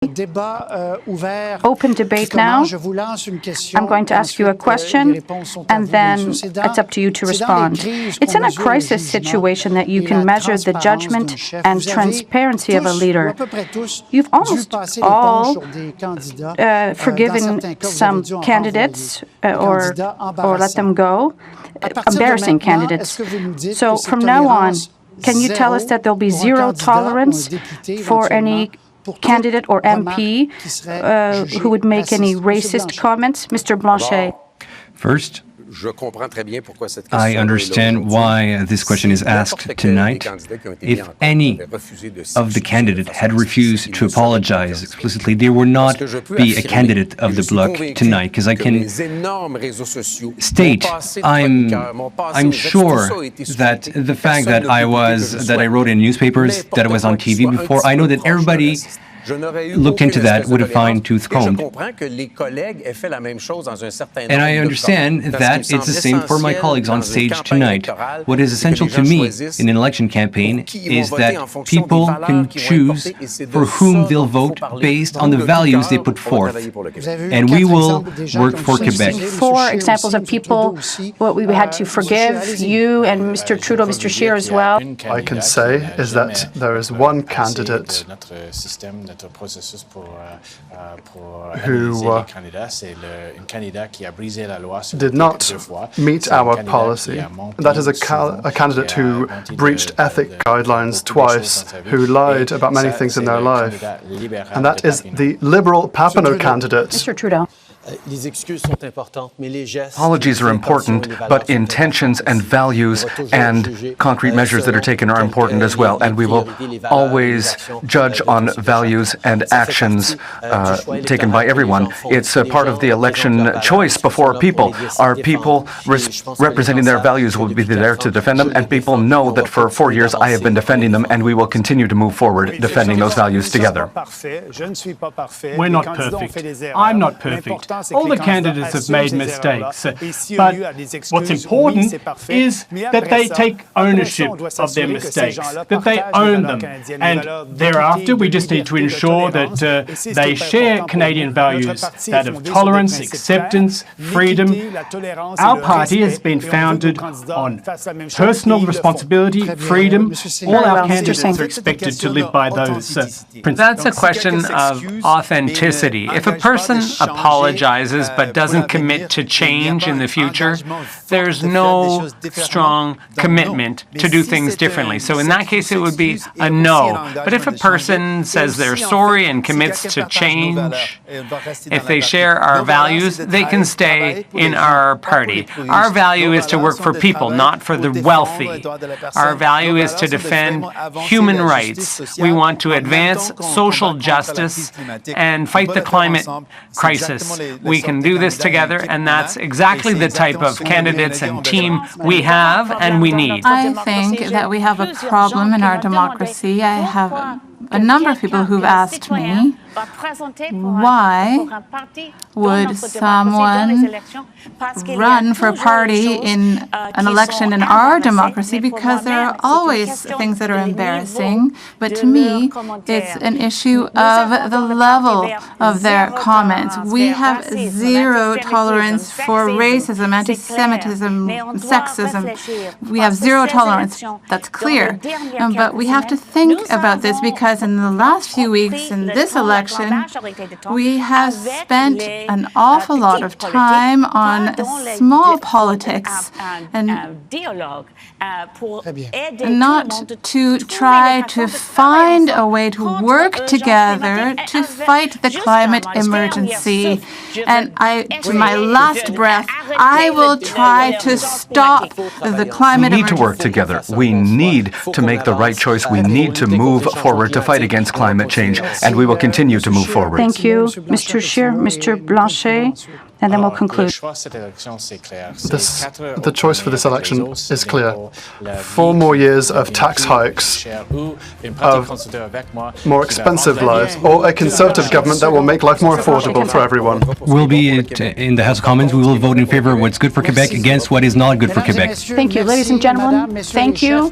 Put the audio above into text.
Open debate now. I'm going to ask you a question, and then it's up to you to respond. It's in a crisis situation that you can measure the judgment and transparency of a leader. You've almost all forgiven some candidates or let them go, embarrassing candidates. So from now on, can you tell us that there'll be zero tolerance for any candidate or MP who would make any racist comments? Mr. Blanchet. First, I understand why this question is asked tonight. If any of the candidates had refused to apologize explicitly, there would not be a candidate of the Bloc tonight, because I can state I'm sure that the fact that I wrote in newspapers, that I was on TV before, I know that everybody looked into that with a fine-tooth comb. And I understand that it's the same for my colleagues on stage tonight. What is essential to me in an election campaign is that people can choose for whom they'll vote based on the values they put forth. And we will work for Quebec. 4 examples of people what we had to forgive, you and Mr. Trudeau, Mr. Scheer as well. I can say is that there is one candidate who did not meet our policy. That is a candidate who breached ethic guidelines twice, who lied about many things in their life. And that is the Liberal Papineau candidate. Mr. Trudeau. Apologies are important, but intentions and values and concrete measures that are taken are important as well. And we will always judge on values and actions taken by everyone. It's a part of the election choice before people. Our people representing their values will be there to defend them, and people know that for 4 years I have been defending them, and we will continue to move forward defending those values together. We're not perfect. I'm not perfect. All the candidates have made mistakes, but what's important is that they take ownership of their mistakes, that they own them, and thereafter we just need to ensure that they share Canadian values, that of tolerance, acceptance, freedom. Our party has been founded on personal responsibility, freedom. All our candidates are expected to live by those principles. That's a question of authenticity. If a person apologizes but doesn't commit to change in the future, there's no strong commitment to do things differently. So in that case, it would be a no. But if a person says they're sorry and commits to change, if they share our values, they can stay in our party. Our value is to work for people, not for the wealthy. Our value is to defend human rights. We want to advance social justice and fight the climate crisis. We can do this together, and that's exactly the type of candidates and team we have and we need. I think that we have a problem in our democracy. I have a number of people who've asked me, why would someone run for a party in an election in our democracy? Because there are always things that are embarrassing. But to me, it's an issue of the level of their comments. We have zero tolerance for racism, anti-Semitism, sexism. We have zero tolerance. That's clear. But we have to think about this, because in the last few weeks in this election, we have spent an awful lot of time on small politics and not to try to find a way to work together to fight the climate emergency. And to my last breath, I will try to stop the climate emergency. We need to work together. We need to make the right choice. We need to move forward to fight against climate change, and we will continue to move forward. Thank you, Mr. Scheer, Mr. Blanchet, and then we'll conclude. The choice for this election is clear. 4 more years of tax hikes, of more expensive lives, or a Conservative government that will make life more affordable for everyone. We'll be in the House of Commons. We will vote in favor of what's good for Quebec against what is not good for Quebec. Thank you, ladies and gentlemen. Thank you.